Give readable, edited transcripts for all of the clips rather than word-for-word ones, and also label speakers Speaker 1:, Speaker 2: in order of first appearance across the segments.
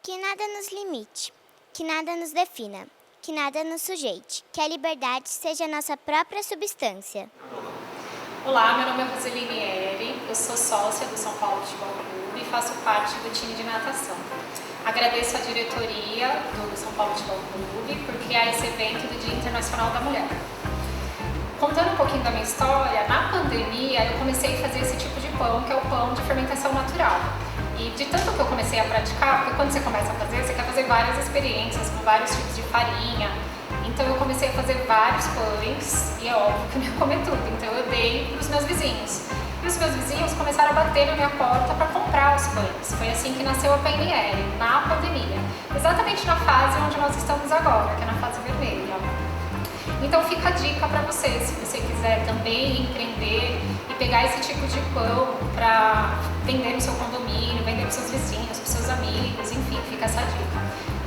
Speaker 1: Que nada nos limite, que nada nos defina, que nada nos sujeite, que a liberdade seja nossa própria substância.
Speaker 2: Olá, meu nome é Roseline Eri, eu sou sócia do São Paulo Futebol Clube e faço parte do time de natação. Agradeço a diretoria do São Paulo Futebol Clube por criar esse evento do Dia Internacional da Mulher. Contando um pouquinho da minha história, na pandemia eu comecei a fazer esse tipo de pão, que é o pão de fermentação natural. E de tanto que eu comecei a praticar, porque quando você começa a fazer, você quer fazer várias experiências com vários tipos de farinha. Então eu comecei a fazer vários pães e é óbvio que eu não ia comer tudo, então eu dei para os meus vizinhos. E os meus vizinhos começaram a bater na minha porta para comprar os pães. Foi assim que nasceu a PNL, na pandemia. Exatamente na fase onde nós estamos agora, que é na fase vermelha. Então fica a dica para você, se você quiser também empreender e pegar esse tipo de pão para vender no seu condomínio, vender para os seus vizinhos, para os seus amigos, enfim, fica essa dica.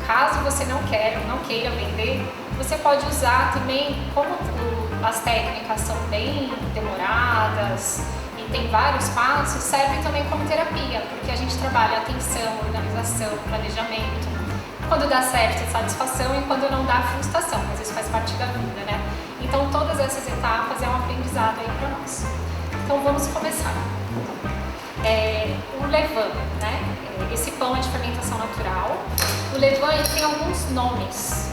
Speaker 2: Caso você não queira vender, você pode usar também, como as técnicas são bem demoradas e tem vários passos, serve também como terapia, porque a gente trabalha atenção, organização, planejamento. Quando dá certo, satisfação, e quando não dá, frustração, mas isso faz parte da vida, né? Então todas essas etapas é um aprendizado aí para nós. Então vamos começar. O levain, né? Esse pão é de fermentação natural. O levain ele tem alguns nomes,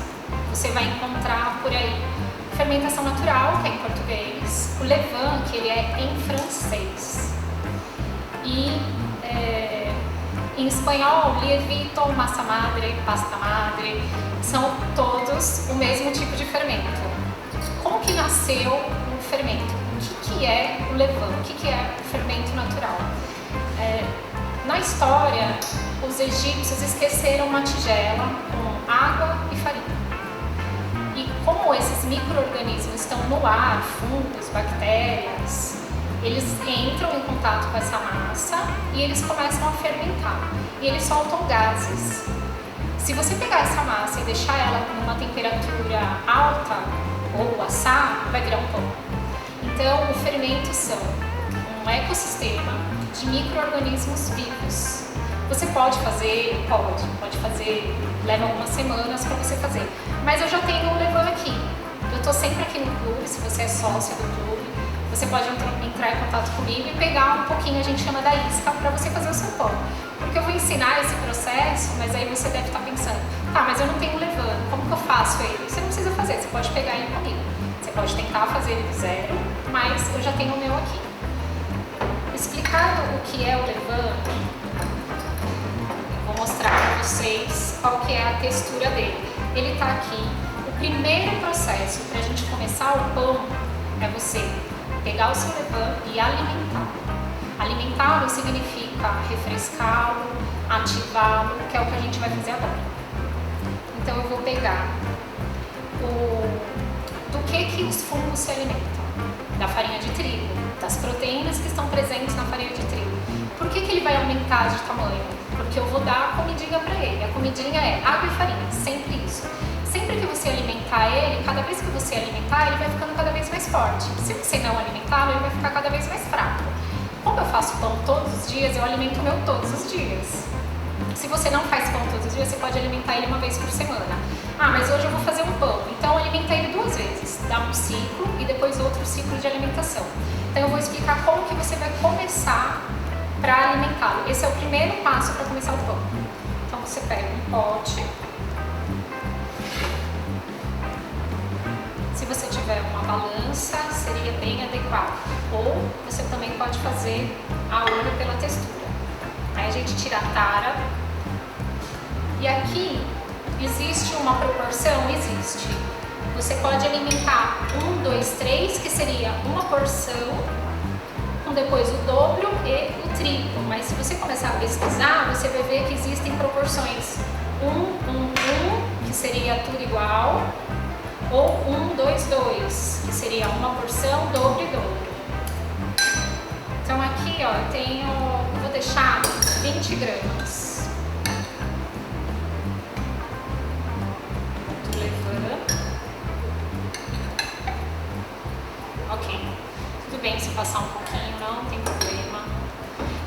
Speaker 2: você vai encontrar por aí. Fermentação natural, que é em português. O levain, que ele é em francês. E em espanhol, lievito, massa madre, pasta madre, são todos o mesmo tipo de fermento. Como que nasceu o fermento? O que é o levain? O que é o fermento natural? Na história, os egípcios esqueceram uma tigela com água e farinha. E como esses micro-organismos estão no ar, fungos, bactérias, eles entram em contato com essa massa e eles começam a fermentar. E eles soltam gases. Se você pegar essa massa e deixar ela numa temperatura alta ou assar, vai virar um pão. Então, o fermento são um ecossistema de micro-organismos vivos. Você pode fazer, pode fazer, leva algumas semanas para você fazer. Mas eu já tenho um levain aqui. Eu estou sempre aqui no clube, se você é sócio do clube, você pode entrar em contato comigo e pegar um pouquinho, a gente chama da isca, para você fazer o seu pão. Porque eu vou ensinar esse processo, mas aí você deve estar pensando, tá, mas eu não tenho levain, como que eu faço ele? Você não precisa fazer, você pode pegar ele comigo. Você pode tentar fazer ele do zero, mas eu já tenho o meu aqui. Explicado o que é o levain, eu vou mostrar para vocês qual que é a textura dele. Ele está aqui. O primeiro processo para a gente começar o pão é você pegar o seu levain e alimentá-lo. Alimentá-lo significa refrescá-lo, ativá-lo, que é o que a gente vai fazer agora. Então eu vou pegar do que os fungos se alimentam? Da farinha de trigo, das proteínas que estão presentes na farinha de trigo. Por que ele vai aumentar de tamanho? Porque eu vou dar a comidinha para ele. A comidinha é água e farinha, sempre isso. Sempre que você alimentar ele, cada vez que você alimentar, ele vai ficando cada vez mais forte. Se você não alimentá-lo, ele vai ficar cada vez mais fraco. Como eu faço pão todos os dias, eu alimento o meu todos os dias. Se você não faz pão todos os dias, você pode alimentar ele uma vez por semana. Ah, mas hoje eu vou fazer um pão, então alimenta ele 2 vezes. Dá um ciclo e depois outro ciclo de alimentação. Então eu vou explicar como que você vai começar para alimentá-lo. Esse é o primeiro passo para começar o pão. Então você pega um pote. Se você tiver uma balança, seria bem adequado. Ou você também pode fazer a olho pela textura. Aí a gente tira a tara. E aqui existe uma proporção? Existe. Você pode alimentar 1, 2, 3, que seria uma porção, com depois o dobro e o triplo. Mas se você começar a pesquisar, você vai ver que existem proporções 1, 1, 1, que seria tudo igual, ou 1, 2, 2, que seria uma porção, dobro e dobro. Então aqui, ó, eu vou deixar 20 gramas do levain. Ok, tudo bem se passar um pouquinho, não tem problema.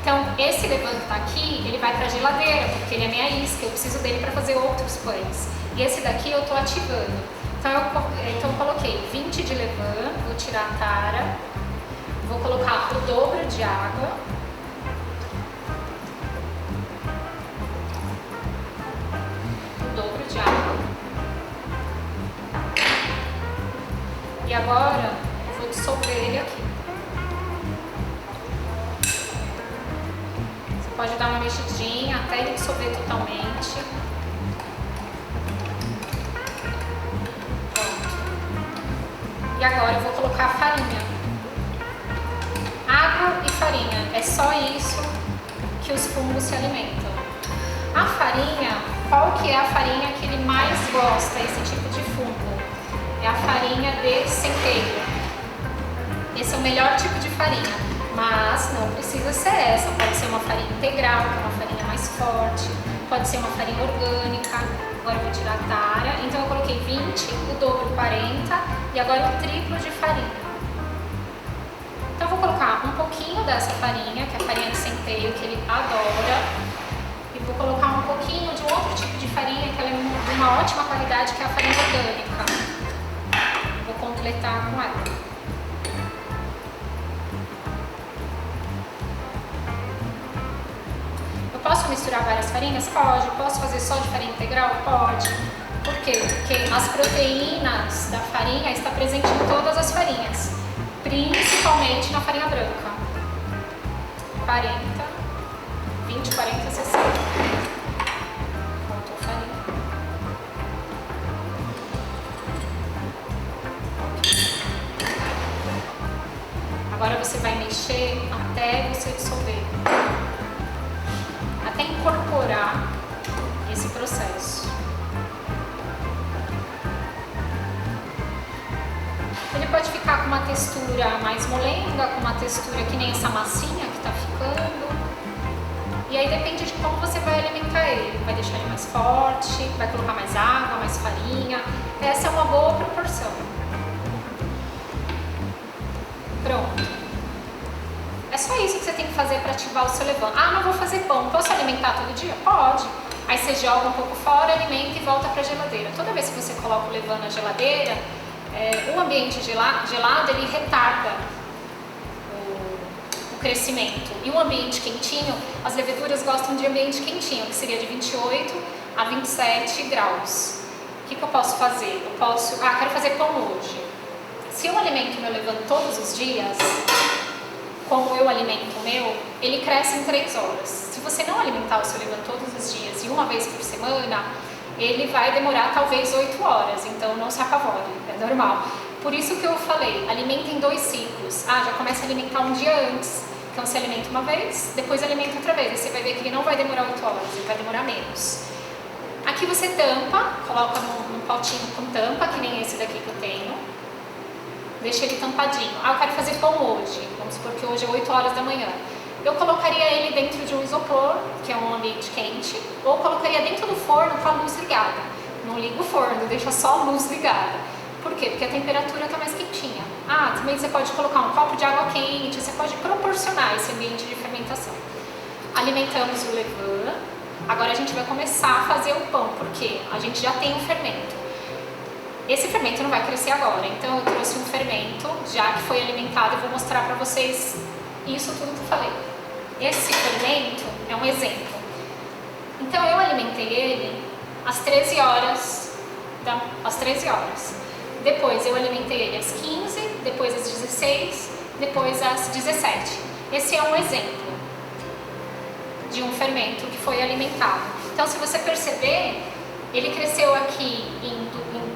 Speaker 2: Então, esse levain que tá aqui, ele vai pra geladeira, porque ele é minha isca, eu preciso dele para fazer outros pães. E esse daqui eu tô ativando. Então eu coloquei 20 de levain, vou tirar a tara, vou colocar o dobro de água. O dobro de água. E agora eu vou dissolver ele aqui. Você pode dar uma mexidinha até ele dissolver totalmente. E agora eu vou colocar a farinha. Água e farinha, é só isso que os fungos se alimentam. A farinha, qual que é a farinha que ele mais gosta, esse tipo de fungo? É a farinha de centeio. Esse é o melhor tipo de farinha, mas não precisa ser essa. Pode ser uma farinha integral, que é uma farinha mais forte. Pode ser uma farinha orgânica. Agora eu vou tirar a tara. Então eu coloquei 20, o dobro 40 e agora o triplo de farinha. Então eu vou colocar um pouquinho dessa farinha, que é a farinha de centeio, que ele adora. E vou colocar um pouquinho de um outro tipo de farinha, que ela é de uma ótima qualidade, que é a farinha orgânica. Vou completar com ela. Posso misturar várias farinhas? Pode. Posso fazer só de farinha integral? Pode. Por quê? Porque as proteínas da farinha estão presentes em todas as farinhas, principalmente na farinha branca. 40, 20, 40, 60. Faltou farinha. Agora você vai mexer até você dissolver. Até incorporar esse processo. Ele pode ficar com uma textura mais molenga, com uma textura que nem essa massinha que tá ficando. E aí depende de como você vai alimentar ele. Vai deixar ele mais forte, vai colocar mais água, mais farinha. Essa é uma boa proporção. Pronto. É só isso que você tem que fazer para ativar o seu levain. Ah, não vou fazer pão, posso alimentar todo dia? Pode. Aí você joga um pouco fora, alimenta e volta para a geladeira. Toda vez que você coloca o levain na geladeira, o ambiente gelado ele retarda o crescimento. E o ambiente quentinho, as leveduras gostam de ambiente quentinho, que seria de 28 a 27 graus. O que eu posso fazer? Eu posso... Ah, quero fazer pão hoje. Se eu alimento meu levain todos os dias, como eu alimento o meu, ele cresce em 3 horas. Se você não alimentar o seu levain todos os dias e uma vez por semana, ele vai demorar talvez 8 horas, então não se apavore, é normal. Por isso que eu falei, alimenta em 2 ciclos. Ah, já começa a alimentar um dia antes. Então você alimenta uma vez, depois alimenta outra vez. E você vai ver que ele não vai demorar 8 horas, ele vai demorar menos. Aqui você tampa, coloca num potinho com tampa, que nem esse daqui que eu tenho. Deixa ele tampadinho. Ah, eu quero fazer pão hoje. Vamos supor que hoje é 8 horas da manhã. Eu colocaria ele dentro de um isopor, que é um ambiente quente, ou colocaria dentro do forno com a luz ligada. Não liga o forno, deixa só a luz ligada. Por quê? Porque a temperatura está mais quentinha. Ah, também você pode colocar um copo de água quente, você pode proporcionar esse ambiente de fermentação. Alimentamos o levain. Agora a gente vai começar a fazer o pão, porque a gente já tem um fermento. Esse fermento não vai crescer agora, então eu trouxe um fermento, já que foi alimentado, eu vou mostrar para vocês isso tudo que eu falei. Esse fermento é um exemplo. Então eu alimentei ele às 13 horas, Depois eu alimentei ele às 15, depois às 16, depois às 17. Esse é um exemplo de um fermento que foi alimentado. Então se você perceber, ele cresceu aqui em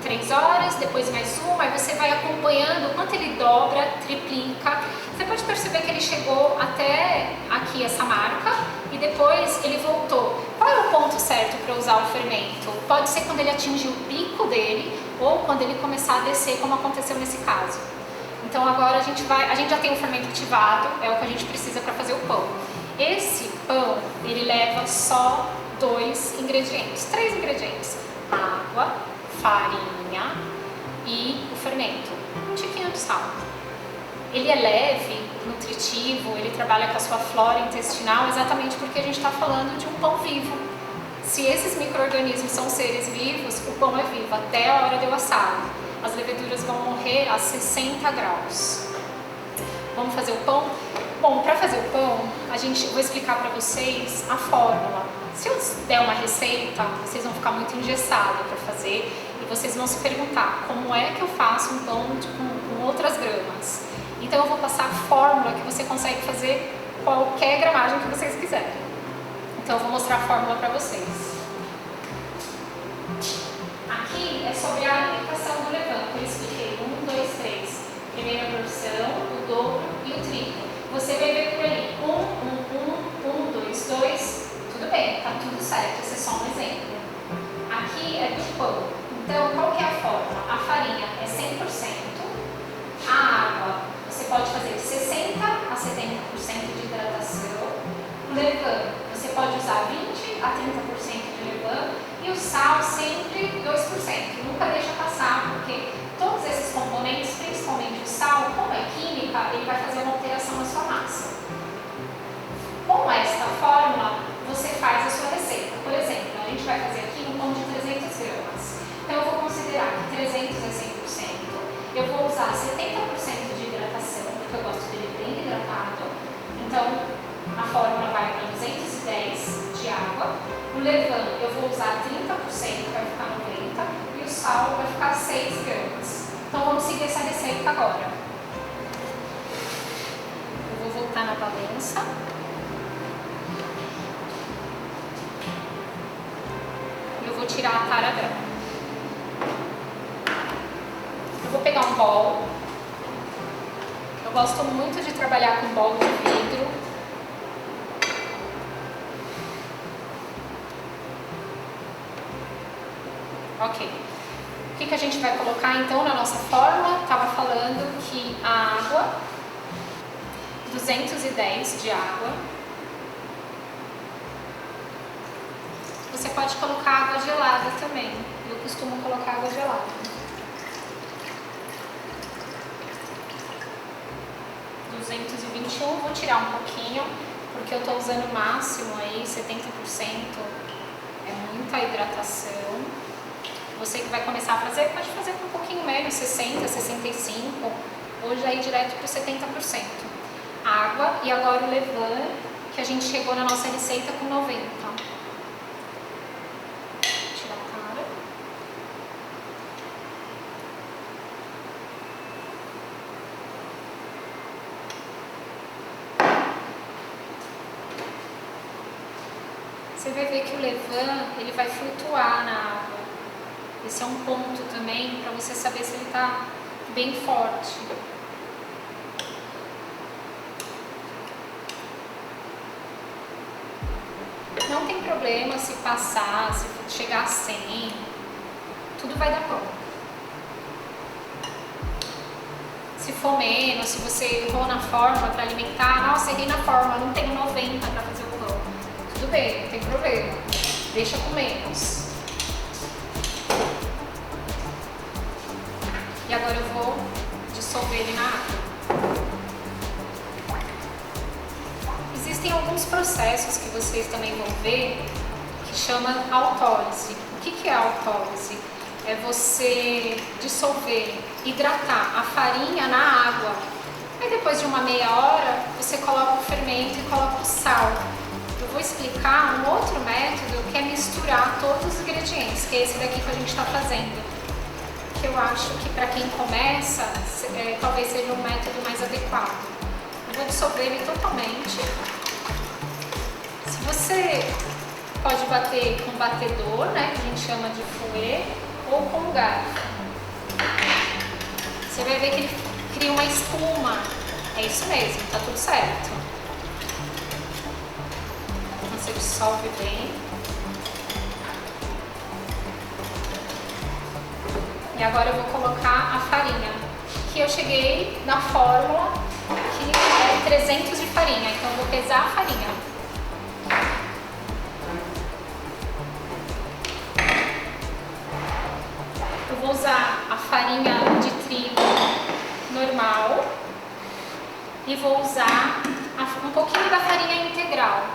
Speaker 2: 3 horas, depois mais uma, aí você vai acompanhando o quanto ele dobra, triplica. Você pode perceber que ele chegou até aqui essa marca e depois ele voltou. Qual é o ponto certo para usar o fermento? Pode ser quando ele atingir o pico dele ou quando ele começar a descer, como aconteceu nesse caso. Então agora a gente já tem o fermento ativado, é o que a gente precisa para fazer o pão. Esse pão, ele leva só 2 ingredientes, 3 ingredientes: água, farinha e o fermento, um tiquinho de sal. Ele é leve nutritivo, ele trabalha com a sua flora intestinal, exatamente porque a gente está falando de um pão vivo. Se esses micro-organismos são seres vivos, o pão é vivo até a hora de eu assar. As leveduras vão morrer a 60 graus. Vamos fazer o pão? Bom, para fazer o pão, vou explicar para vocês a fórmula. Se eu der uma receita, vocês vão ficar muito engessados para fazer e vocês vão se perguntar como é que eu faço um pão com outras gramas. Então eu vou passar a fórmula que você consegue fazer qualquer gramagem que vocês quiserem. Então eu vou mostrar a fórmula para vocês. Aqui é sobre a alimentação do levain. Eu expliquei 1, 2, 3. Primeira porção, o dobro e o triplo. Você vai ver por ali 1, 2, 2. Tudo bem, tá tudo certo. Esse é só um exemplo. Aqui é do pão. Então qual que é a fórmula? A farinha é 100%. A água você pode fazer 60 a 70% de hidratação. O levain você pode usar 20 a 30% de levain. E o sal sempre 2%. Nunca deixa passar, porque todos esses componentes, principalmente o sal, como é química, ele vai fazer uma alteração na sua massa. Com esta fórmula, você faz a sua receita. Por exemplo, a gente vai fazer aqui um pão de 300 gramas. Então eu vou considerar que 300 é 100%. Eu vou usar 70% de hidratação, porque eu gosto dele bem hidratado. Então a fórmula vai para 210 de água. O levain eu vou usar 30%, vai ficar 90%, e o sal vai ficar 6 gramas. Então vamos seguir essa receita agora. Eu vou voltar na balança. Eu vou tirar a tara dela. Eu vou pegar um bol. Eu gosto muito de trabalhar com bol de vidro. Ok. O que a gente vai colocar então na nossa fórmula? Estava falando que a água, 210 de água. Você pode colocar água gelada também. Eu costumo colocar água gelada. 221, vou tirar um pouquinho, porque eu estou usando o máximo aí, 70%. É muita hidratação. Você que vai começar a fazer, pode fazer com um pouquinho menos, 60, 65, ou já ir direto para 70%. Água e agora o levain, que a gente chegou na nossa receita com 90. Tirar a cara. Você vai ver que o levain, ele vai flutuar na água. Esse é um ponto também para você saber se ele está bem forte. Não tem problema se passar, se chegar a 100, tudo vai dar bom. Se for menos, se você errou na fórmula para alimentar, nossa, errei na fórmula, não tenho 90 para fazer o pão. Tudo bem, não tem problema, deixa com menos. E agora eu vou dissolver ele na água. Existem alguns processos que vocês também vão ver que chama autólise. O que é autólise? É você dissolver, hidratar a farinha na água. Aí depois de uma meia hora, você coloca o fermento e coloca o sal. Eu vou explicar um outro método que é misturar todos os ingredientes, que é esse daqui que a gente está fazendo. Que eu acho que para quem começa, talvez seja um método mais adequado. Eu vou dissolver ele totalmente. Se você pode bater com batedor, né, que a gente chama de fouet, ou com garfo. Você vai ver que ele cria uma espuma. É isso mesmo, tá tudo certo. Você dissolve bem. E agora eu vou colocar a farinha, que eu cheguei na fórmula que é 300 de farinha, então eu vou pesar a farinha. Eu vou usar a farinha de trigo normal e vou usar um pouquinho da farinha integral.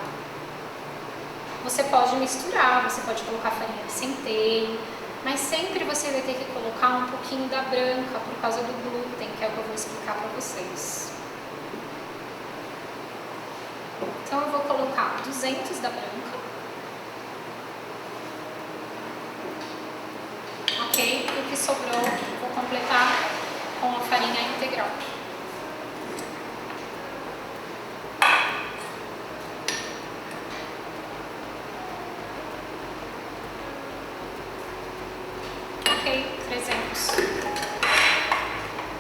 Speaker 2: Você pode misturar, você pode colocar farinha de centeio, mas sempre você vai ter que colocar um pouquinho da branca por causa do glúten, que é o que eu vou explicar para vocês. Então eu vou colocar 200 da branca. Ok? O que sobrou vou completar com a farinha integral. Ok, 300.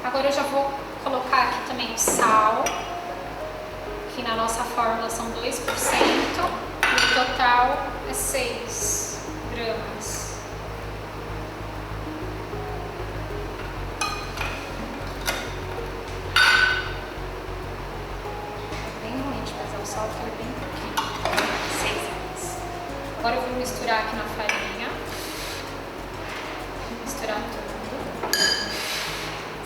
Speaker 2: Agora eu já vou colocar aqui também o sal, que na nossa fórmula são 2%, e o total é 6 gramas. É bem ruim de pesar o sal, porque ele é bem pouquinho. 6 gramas. Agora eu vou misturar aqui na farinha. Misturar tudo.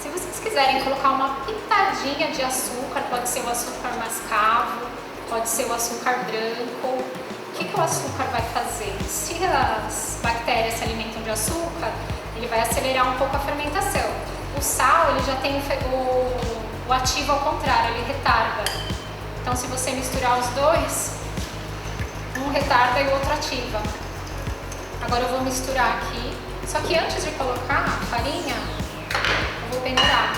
Speaker 2: Se vocês quiserem colocar uma pitadinha de açúcar, pode ser o açúcar mascavo, pode ser o açúcar branco. O que o açúcar vai fazer? Se as bactérias se alimentam de açúcar, ele vai acelerar um pouco a fermentação. O sal, ele já tem o ativo ao contrário, ele retarda. Então, se você misturar os dois, um retarda e o outro ativa. Agora eu vou misturar aqui. Só que antes de colocar a farinha, eu vou peneirar.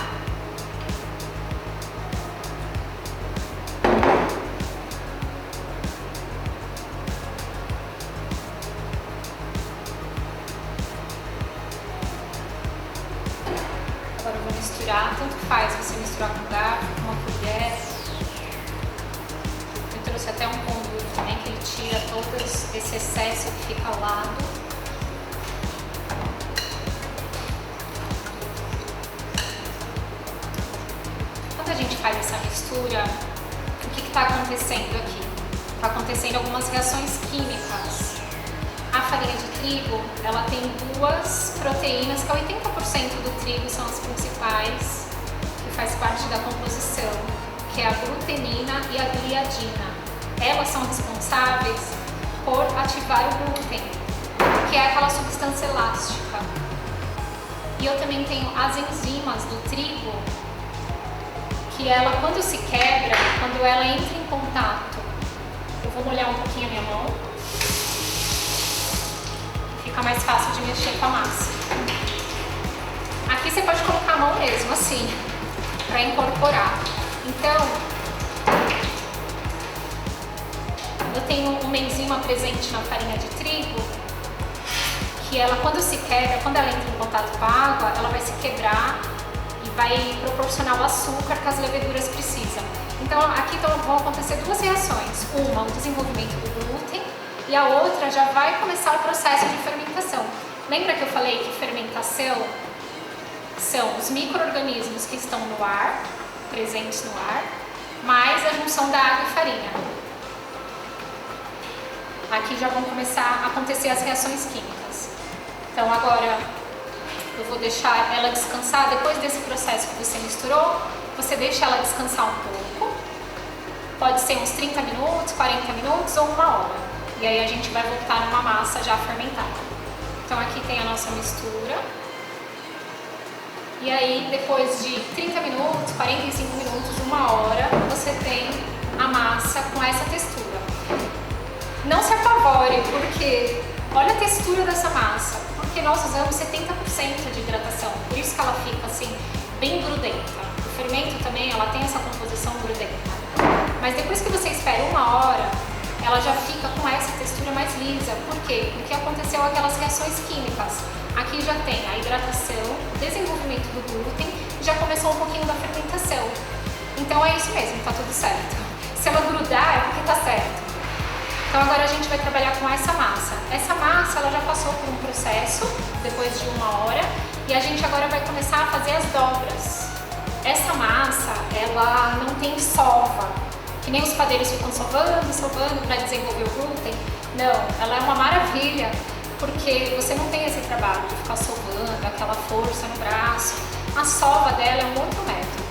Speaker 2: Agora eu vou misturar, tanto faz você misturar com garfo, com uma colher. Eu trouxe até um pão duro também, que ele tira todo esse excesso que fica ao lado. Quando a gente faz essa mistura, o que está acontecendo aqui? Está acontecendo algumas reações químicas. A farinha de trigo, ela tem duas proteínas, que 80% do trigo são as principais, que faz parte da composição, que é a glutenina e a gliadina. Elas são responsáveis por ativar o glúten, que é aquela substância elástica. E eu também tenho as enzimas do trigo, que ela, quando se quebra, quando ela entra em contato, eu vou molhar um pouquinho a minha mão, fica mais fácil de mexer com a massa. Aqui você pode colocar a mão mesmo, assim, para incorporar. Então, eu tenho uma enzima presente na farinha de trigo, que ela, quando se quebra, quando ela entra em contato com a água, ela vai se quebrar e vai proporcionar o açúcar que as leveduras precisam. Então, aqui vão acontecer duas reações. Uma, o desenvolvimento do glúten, e a outra já vai começar o processo de fermentação. Lembra que eu falei que fermentação são os micro-organismos que estão no ar, presentes no ar, mais a junção da água e farinha. Aqui já vão começar a acontecer as reações químicas. Então agora eu vou deixar ela descansar. Depois desse processo que você misturou, você deixa ela descansar um pouco. Pode ser uns 30 minutos, 40 minutos ou 1 hora. E aí a gente vai voltar numa massa já fermentada. Então aqui tem a nossa mistura. E aí depois de 30 minutos, 45 minutos, 1 hora, você tem a massa com essa textura. Não se apavore, porque olha a textura dessa massa, porque nós usamos 70% de hidratação, por isso que ela fica assim, bem grudenta. O fermento também, ela tem essa composição grudenta. Mas depois que você espera 1 hora, ela já fica com essa textura mais lisa. Por quê? Porque aconteceu aquelas reações químicas. Aqui já tem a hidratação, o desenvolvimento do glúten, e já começou um pouquinho da fermentação. Então é isso mesmo, tá tudo certo. Se ela grudar, é porque tá certo. Então agora a gente vai trabalhar com essa massa. Essa massa, ela já passou por um processo, depois de 1 hora, e a gente agora vai começar a fazer as dobras. Essa massa, ela não tem sova, que nem os padeiros ficam sovando para desenvolver o glúten. Não, ela é uma maravilha, porque você não tem esse trabalho de ficar sovando, aquela força no braço. A sova dela é um outro método.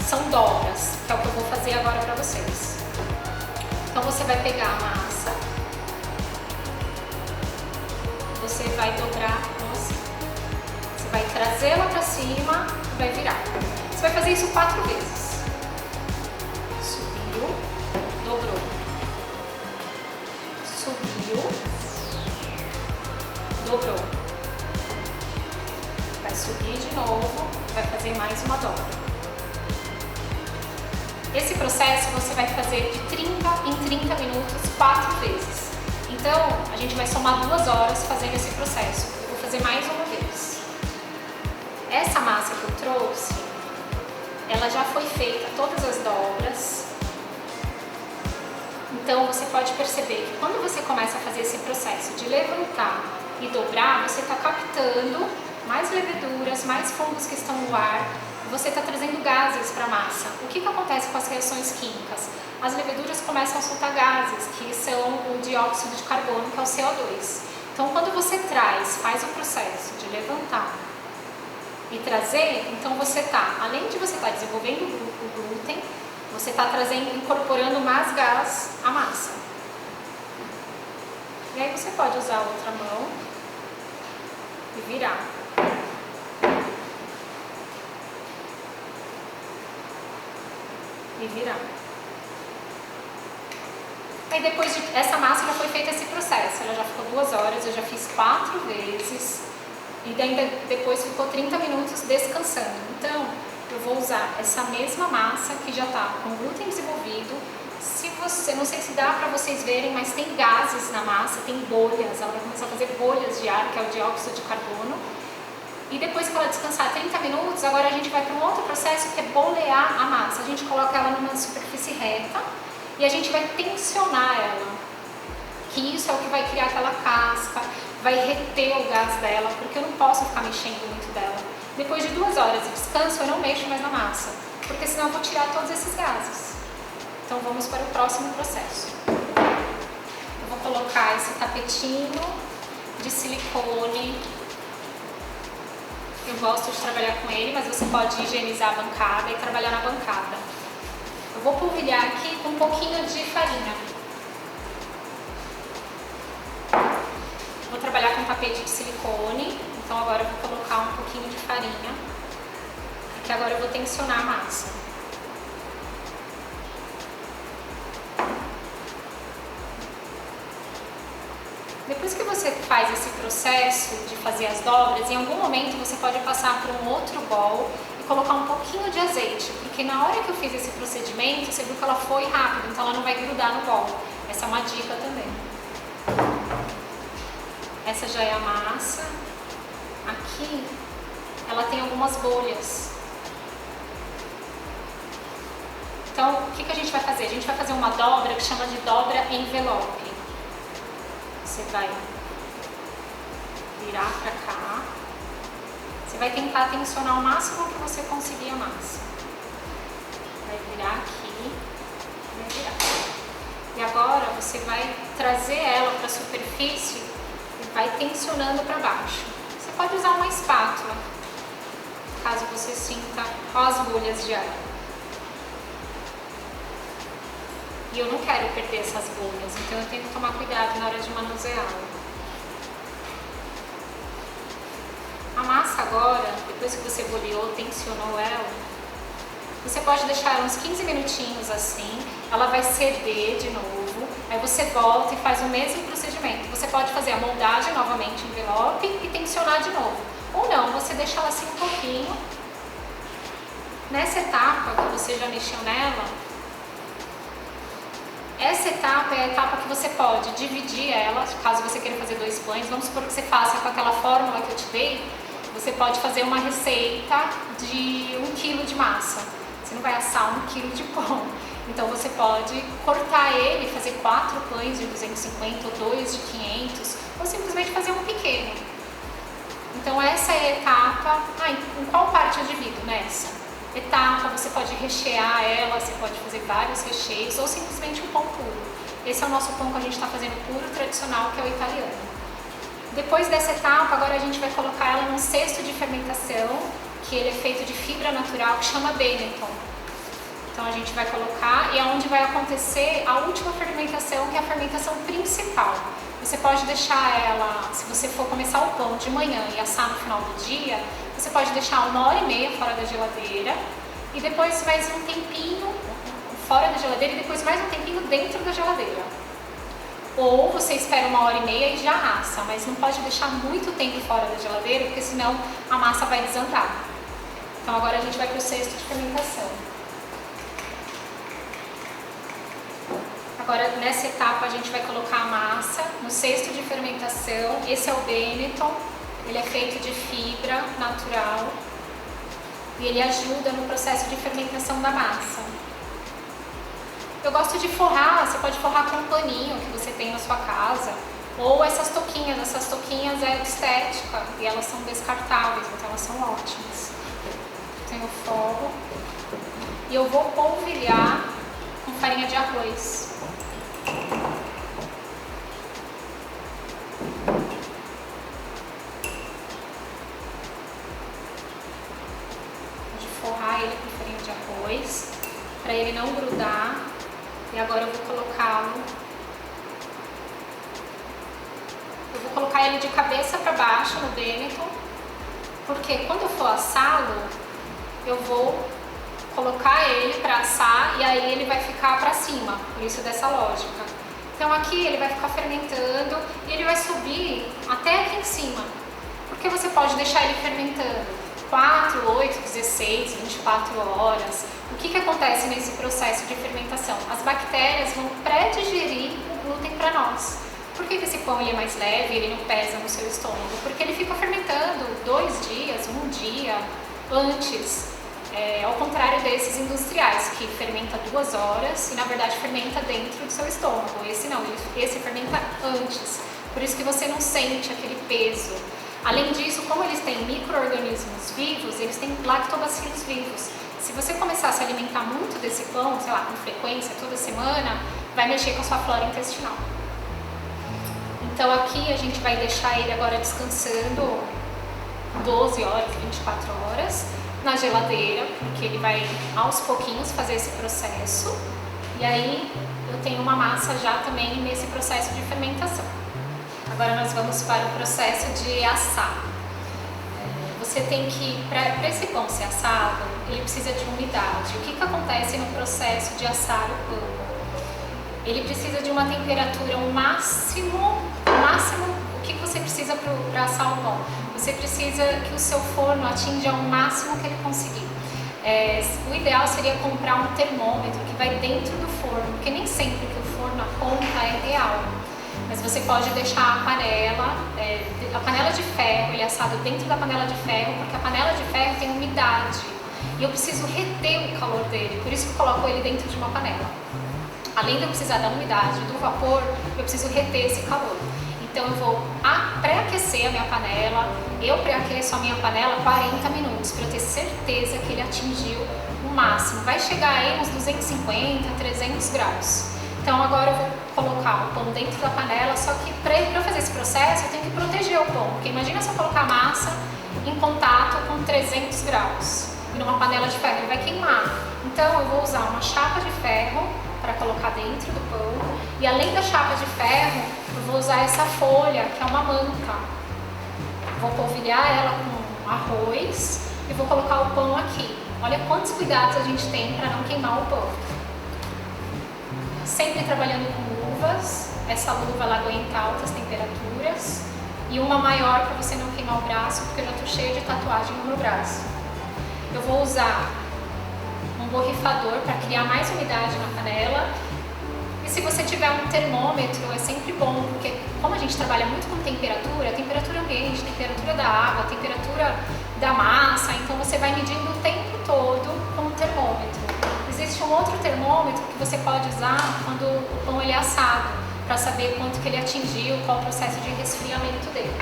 Speaker 2: são dobras, que é o que eu vou fazer agora para vocês. Então você vai pegar a massa, você vai dobrar assim. Você vai trazê-la para cima e vai virar. Você vai fazer isso 4 vezes. Subiu, dobrou. Subiu, dobrou. Vai subir de novo, vai fazer mais uma dobra. Esse processo você vai fazer de 30 em 30 minutos 4 vezes. Então, a gente vai somar 2 horas fazendo esse processo. Eu vou fazer mais uma vez. Essa massa que eu trouxe, ela já foi feita, todas as dobras. Então, você pode perceber que quando você começa a fazer esse processo de levantar e dobrar, você está captando mais leveduras, mais fungos que estão no ar. Você está trazendo gases para a massa. O que acontece com as reações químicas? As leveduras começam a soltar gases, que são o dióxido de carbono, que é o CO2. Então, quando você faz o processo de levantar e trazer, então você está, além de você estar desenvolvendo o glúten, você está incorporando mais gás à massa. E aí você pode usar a outra mão e virar. E virar. Aí depois essa massa já foi feita esse processo, ela já ficou 2 horas, eu já fiz 4 vezes e ainda depois ficou 30 minutos descansando. Então eu vou usar essa mesma massa que já está com glúten desenvolvido. Se você, não sei se dá para vocês verem, mas tem gases na massa, tem bolhas, ela vai começar a fazer bolhas de ar, que é o dióxido de carbono. E depois que ela descansar 30 minutos, agora a gente vai para um outro processo que é bolear a massa. A gente coloca ela numa superfície reta e a gente vai tensionar ela. Que isso é o que vai criar aquela casca, vai reter o gás dela, porque eu não posso ficar mexendo muito dela. Depois de 2 horas de descanso, eu não mexo mais na massa, porque senão eu vou tirar todos esses gases. Então vamos para o próximo processo. Eu vou colocar esse tapetinho de silicone. Eu gosto de trabalhar com ele, mas você pode higienizar a bancada e trabalhar na bancada. Eu vou polvilhar aqui com um pouquinho de farinha. Vou trabalhar com um tapete de silicone, então agora eu vou colocar um pouquinho de farinha, porque agora eu vou tensionar a massa. Depois que você faz esse processo de fazer as dobras, em algum momento você pode passar por um outro bowl e colocar um pouquinho de azeite, porque na hora que eu fiz esse procedimento, você viu que ela foi rápida, então ela não vai grudar no bowl. Essa é uma dica também. Essa já é a massa. Aqui, ela tem algumas bolhas. Então, o que a gente vai fazer? A gente vai fazer uma dobra que chama de dobra envelope. Você vai virar para cá. Você vai tentar tensionar o máximo que você conseguir a massa. Vai virar aqui. Vai virar. E agora você vai trazer ela para a superfície e vai tensionando para baixo. Você pode usar uma espátula, caso você sinta as bolhas de ar. E eu não quero perder essas bolhas, então eu tenho que tomar cuidado na hora de manuseá-la. A massa agora, depois que você boleou, tensionou ela, você pode deixar ela uns 15 minutinhos assim, ela vai ceder de novo, aí você volta e faz o mesmo procedimento. Você pode fazer a moldagem novamente em envelope e tensionar de novo. Ou não, você deixa ela assim um pouquinho. Nessa etapa que você já mexeu nela, essa etapa é a etapa que você pode dividir ela, caso você queira fazer 2 pães. Vamos supor que você faça com aquela fórmula que eu te dei, você pode fazer uma receita de 1 kg de massa. Você não vai assar 1 kg de pão. Então você pode cortar ele, fazer 4 pães de 250 ou 2 de 500, ou simplesmente fazer um pequeno. Então essa é a etapa. Em qual parte eu divido? Nessa etapa, você pode rechear ela, você pode fazer vários recheios ou simplesmente um pão puro. Esse é o nosso pão que a gente está fazendo puro, tradicional, que é o italiano. Depois dessa etapa, agora a gente vai colocar ela num cesto de fermentação, que ele é feito de fibra natural, que chama Benetton. Então a gente vai colocar e é onde vai acontecer a última fermentação, que é a fermentação principal. Você pode deixar ela, se você for começar o pão de manhã e assar no final do dia, você pode deixar 1h30 fora da geladeira e depois mais um tempinho fora da geladeira e depois mais um tempinho dentro da geladeira. Ou você espera 1h30 e já assa, mas não pode deixar muito tempo fora da geladeira, porque senão a massa vai desandar. Então agora a gente vai para o cesto de fermentação. Agora nessa etapa a gente vai colocar a massa no cesto de fermentação. Esse é o Benetton, ele é feito de fibra natural e ele ajuda no processo de fermentação da massa. Eu gosto de forrar, você pode forrar com um paninho que você tem na sua casa, ou essas toquinhas é estética e elas são descartáveis, então elas são ótimas. Eu forro e eu vou polvilhar com farinha de arroz. Vou forrar ele com farinha de arroz para ele não grudar. E agora eu vou colocá-lo. Eu vou colocar ele de cabeça para baixo no Benetton, porque quando eu for assá-lo, eu vou colocar ele para assar e aí ele vai ficar para cima, por isso dessa lógica. Então aqui ele vai ficar fermentando e ele vai subir até aqui em cima, porque você pode deixar ele fermentando 4, 8, 16, 24 horas. O que acontece nesse processo de fermentação? As bactérias vão pré-digerir o glúten para nós. Por que esse pão ele é mais leve, ele não pesa no seu estômago? Porque ele fica fermentando 2 dias, 1 dia antes. Ao contrário desses industriais, que fermenta 2 horas e na verdade fermenta dentro do seu estômago. Esse não, esse fermenta antes. Por isso que você não sente aquele peso. Além disso, como eles têm micro-organismos vivos, eles têm lactobacilos vivos. Se você começar a se alimentar muito desse pão, sei lá, com frequência, toda semana, vai mexer com a sua flora intestinal. Então aqui a gente vai deixar ele agora descansando 12 horas, 24 horas na geladeira, porque ele vai aos pouquinhos fazer esse processo. E aí eu tenho uma massa já também nesse processo de fermentação. Agora nós vamos para o processo de assar. Você tem que, para esse pão ser assado, ele precisa de umidade. O que acontece no processo de assar o pão? Ele precisa de uma temperatura, o máximo, o que você precisa para assar o pão? Você precisa que o seu forno atinja o máximo que ele conseguir. O ideal seria comprar um termômetro que vai dentro do forno, porque nem sempre que o forno aponta é real. Mas você pode deixar a panela de ferro, ele é assado dentro da panela de ferro, porque a panela de ferro tem umidade e eu preciso reter o calor dele, por isso que eu coloco ele dentro de uma panela. Além de eu precisar da umidade, do vapor, eu preciso reter esse calor. Então eu vou pré-aquecer a minha panela, eu pré-aqueço a minha panela 40 minutos para eu ter certeza que ele atingiu o máximo. Vai chegar aí uns 250, 300 graus. Então agora eu vou colocar o pão dentro da panela, só que para eu fazer esse processo eu tenho que proteger o pão, porque imagina se eu colocar a massa em contato com 300 graus e numa panela de ferro, ele vai queimar. Então eu vou usar uma chapa de ferro para colocar dentro do pão e além da chapa de ferro eu vou usar essa folha que é uma manta. Vou polvilhar ela com arroz e vou colocar o pão aqui. Olha quantos cuidados a gente tem para não queimar o pão. Sempre trabalhando com luvas, essa luva ela aguenta altas temperaturas e uma maior para você não queimar o braço, porque eu já estou cheia de tatuagem no meu braço. Eu vou usar um borrifador para criar mais umidade na panela e se você tiver um termômetro é sempre bom, porque como a gente trabalha muito com temperatura ambiente, temperatura da água, temperatura da massa, então você vai medindo o tempo todo com um termômetro. Existe um outro termômetro que você pode usar quando o pão ele é assado, para saber quanto que ele atingiu, qual o processo de resfriamento dele.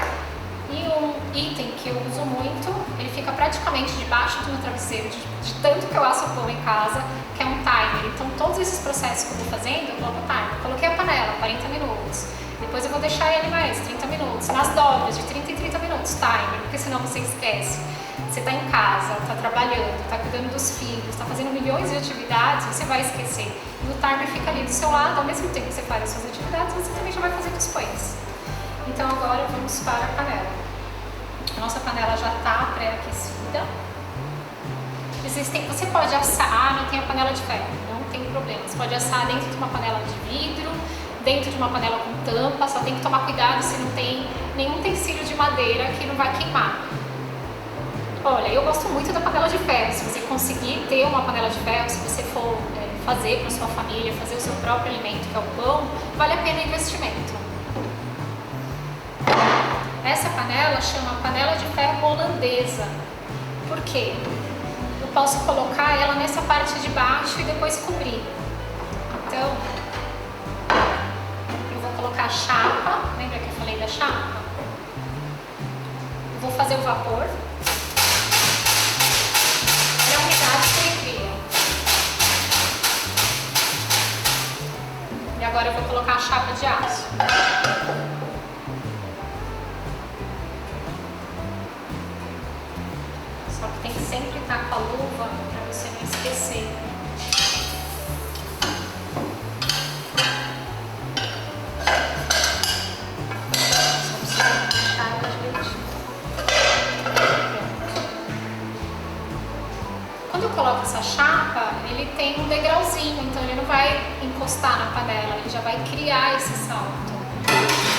Speaker 2: E um item que eu uso muito, ele fica praticamente debaixo do meu travesseiro, de tanto que eu asso o pão em casa, que é um timer. Então todos esses processos que eu vou fazendo, eu coloco o timer. Coloquei a panela, 40 minutos. Depois eu vou deixar ele mais 30 minutos, nas dobras, de 30 em 30 minutos. antes timer, porque senão você esquece. Você está em casa, está trabalhando, está cuidando dos filhos, está fazendo milhões de atividades, você vai esquecer. E o timer fica ali do seu lado, ao mesmo tempo que você faz as suas atividades, você também já vai fazer os pães. Então agora vamos para a panela. A nossa panela já está pré-aquecida. Você pode assar, não tem a panela de ferro, não tem problema. Você pode assar dentro de uma panela de vidro, dentro de uma panela com tampa, só tem que tomar cuidado se não tem nenhum utensílio de madeira que não vai queimar. Olha, eu gosto muito da panela de ferro. Se você conseguir ter uma panela de ferro, se você for fazer para sua família, fazer o seu próprio alimento, que é o pão, vale a pena o investimento. Essa panela chama panela de ferro holandesa. Por quê? Eu posso colocar ela nessa parte de baixo e depois cobrir. Então, eu vou colocar a chapa. Lembra que eu falei da chapa? Eu vou fazer o vapor. É a umidade que ele cria. E agora eu vou colocar a chapa de aço. Só que tem que sempre estar com a luva para você não esquecer. Só precisa deixar ela direitinho. Quando eu coloco essa chapa, ele tem um degrauzinho, então ele não vai encostar na panela, ele já vai criar esse salto.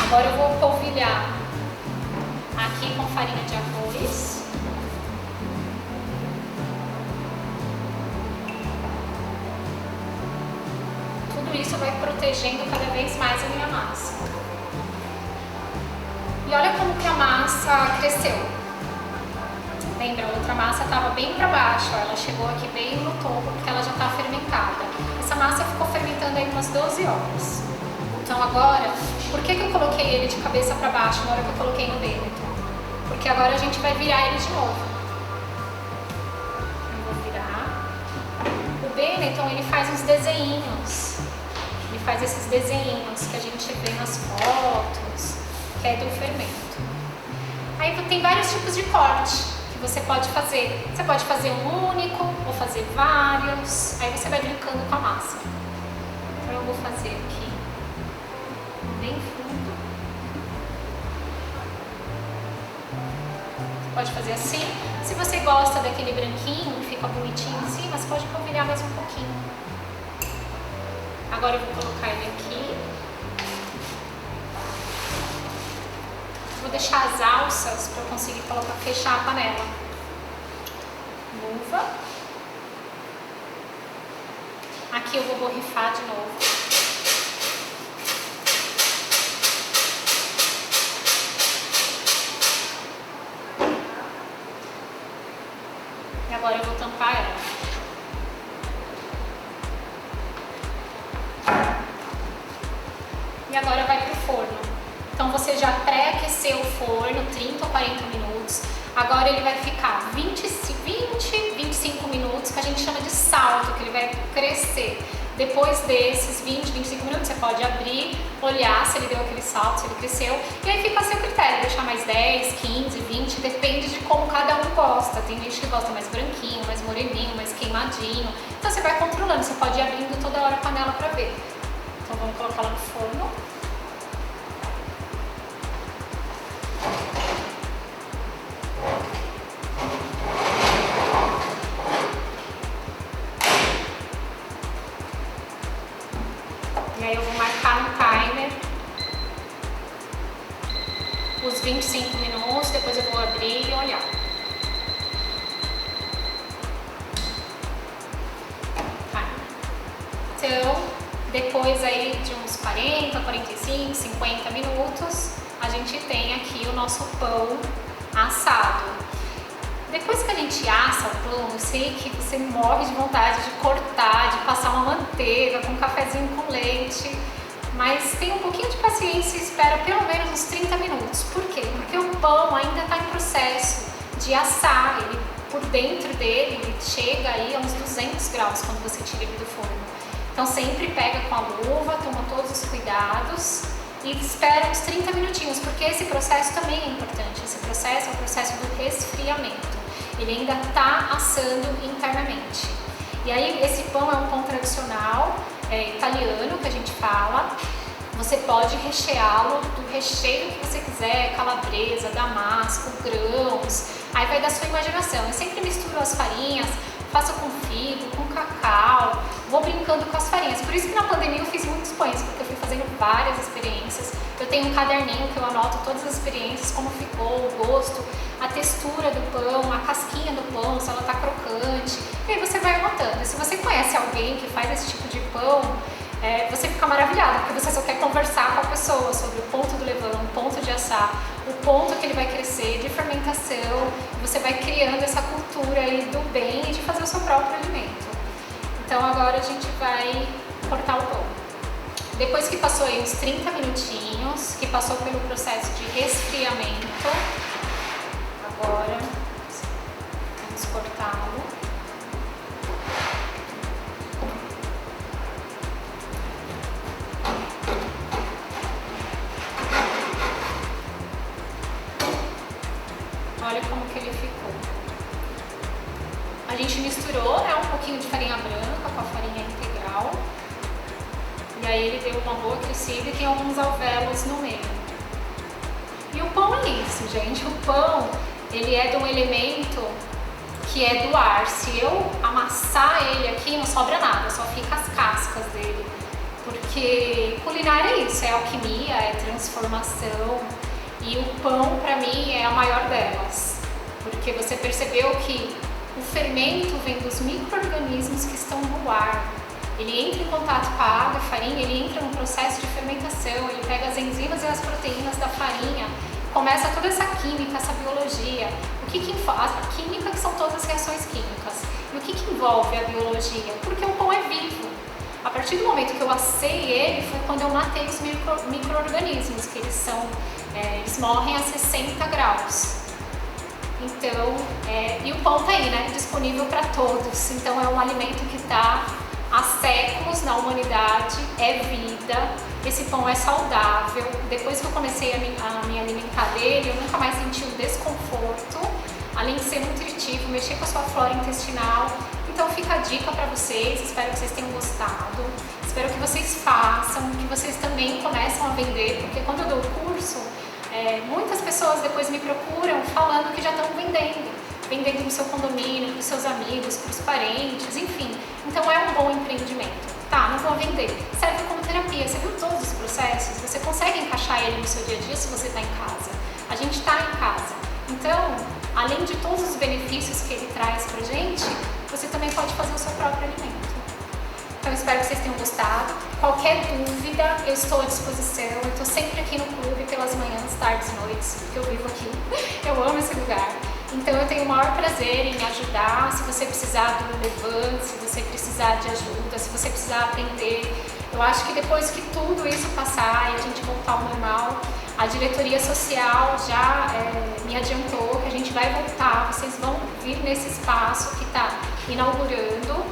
Speaker 2: Agora eu vou polvilhar aqui com farinha de arroz. Tudo isso vai protegendo cada vez mais a minha massa. E olha como que a massa cresceu. Lembra, a outra massa estava bem para baixo, ela chegou aqui bem no topo porque ela já está fermentada. Essa massa ficou fermentando aí umas 12 horas. Então agora, por que eu coloquei ele de cabeça para baixo na hora que eu coloquei no Benetton? Porque agora a gente vai virar ele de novo. Eu vou virar. O Benetton, ele faz uns desenhinhos. Ele faz esses desenhinhos que a gente vê nas fotos, que é do fermento. Aí tem vários tipos de corte que você pode fazer. Você pode fazer um único ou fazer vários. Aí você vai brincando com a massa. Então eu vou fazer aqui bem fundo. Você pode fazer assim. Se você gosta daquele branquinho que fica bonitinho em cima, você pode polvilhar mais um pouquinho. Agora eu vou colocar ele aqui. Vou deixar as alças para eu conseguir fechar a panela. Luva. Aqui eu vou borrifar de novo. E agora eu vou tampar ela. E agora vai para o forno. Então você já pré-aqueceu o forno 30 ou 40 minutos. Agora ele vai ficar 20, 25 minutos, que a gente chama de salto, que ele vai crescer. Depois desses 20, 25 minutos, você pode abrir, olhar se ele deu aquele salto, se ele cresceu. E aí fica a seu critério, deixar mais 10, 15, 20, depende de como cada um gosta. Tem gente que gosta mais branquinho, mais moreninho, mais queimadinho. Então você vai controlando, você pode ir abrindo toda hora a panela para ver. Então vamos colocar ela no forno. E aí eu vou marcar no timer os 25 minutos, depois eu vou abrir e olhar. Então, depois aí de uns 40, 45, 50 minutos, a gente tem aqui o nosso pão assado. Depois que a gente assa o pão, eu sei que você morre de vontade de cortar, de passar uma manteiga com um cafezinho com leite, mas tenha um pouquinho de paciência e espera pelo menos uns 30 minutos. Por quê? Porque o pão ainda está em processo de assar, ele, por dentro dele, ele chega aí a uns 200 graus quando você tira ele do forno. Então sempre pega com a luva, toma todos os cuidados e espera uns 30 minutinhos, porque esse processo também é importante. Esse processo resfriamento. Ele ainda está assando internamente. E aí esse pão é um pão tradicional italiano que a gente fala. Você pode recheá-lo do recheio que você quiser, calabresa, damasco, grãos, aí vai da sua imaginação. Eu sempre misturo as farinhas, faço com figo, com cacau, vou brincando com as farinhas. Por isso que na pandemia eu fiz muitos pães, porque eu fui fazendo várias experiências. Eu tenho um caderninho que eu anoto todas as experiências, como ficou, o gosto, a textura do pão, a casquinha do pão, se ela tá crocante. E aí você vai anotando. E se você conhece alguém que faz esse tipo de pão, você fica maravilhado, porque você só quer conversar com a pessoa sobre o ponto do levain, o ponto de assar, o ponto que ele vai crescer, de fermentação. Você vai criando essa cultura aí do bem e de fazer o seu próprio alimento. Então agora a gente vai cortar o pão. Depois que passou aí uns 30 minutinhos, que passou pelo processo de resfriamento, agora vamos cortá-lo. Olha como que ele ficou. A gente misturou, né, um pouquinho de farinha branca com a farinha integral. E aí ele deu uma boa crescida e tem alguns alvéolos no meio. E o pão é isso, gente. O pão, ele é de um elemento que é do ar. Se eu amassar ele aqui, não sobra nada, só fica as cascas dele. Porque culinária é isso, é alquimia, é transformação. E o pão, para mim, é a maior delas, porque você percebeu que o fermento vem dos micro-organismos que estão no ar. Ele entra em contato com a água, a farinha, ele entra no processo de fermentação, ele pega as enzimas e as proteínas da farinha, começa toda essa química, essa biologia. O que faz? A química, que são todas as reações químicas. E o que envolve a biologia? Porque o pão é vivo. A partir do momento que eu assei ele, foi quando eu matei os micro-organismos, que eles morrem a 60 graus. Então, e o pão tá aí, né? Disponível para todos. Então é um alimento que está há séculos na humanidade, é vida. Esse pão é saudável. Depois que eu comecei a me alimentar dele, eu nunca mais senti um desconforto. Além de ser nutritivo, mexer com a sua flora intestinal. Então fica a dica para vocês, espero que vocês tenham gostado, espero que vocês façam, que vocês também começam a vender, porque quando eu dou o curso, muitas pessoas depois me procuram falando que já estão vendendo no seu condomínio, para os seus amigos, para os parentes, enfim. Então é um bom empreendimento. Tá, não vou vender, serve como terapia, você viu todos os processos, você consegue encaixar ele no seu dia a dia se você está em casa. A gente está em casa, então, além de todos os benefícios que ele traz pra gente, você também pode fazer o seu próprio alimento. Então espero que vocês tenham gostado. Qualquer dúvida, eu estou à disposição. Eu estou sempre aqui no clube pelas manhãs, tardes e noites, porque eu vivo aqui. Eu amo esse lugar. Então eu tenho o maior prazer em ajudar. Se você precisar do levain, se você precisar de ajuda, se você precisar aprender. Eu acho que depois que tudo isso passar e a gente voltar ao normal, a diretoria social já me adiantou que a gente vai voltar. Vocês vão vir nesse espaço que está inaugurando,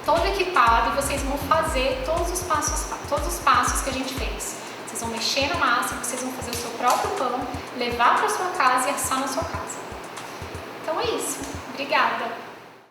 Speaker 2: todo equipado, e vocês vão fazer todos os passos que a gente fez. Vocês vão mexer na massa, vocês vão fazer o seu próprio pão, levar para sua casa e assar na sua casa. Então é isso. Obrigada!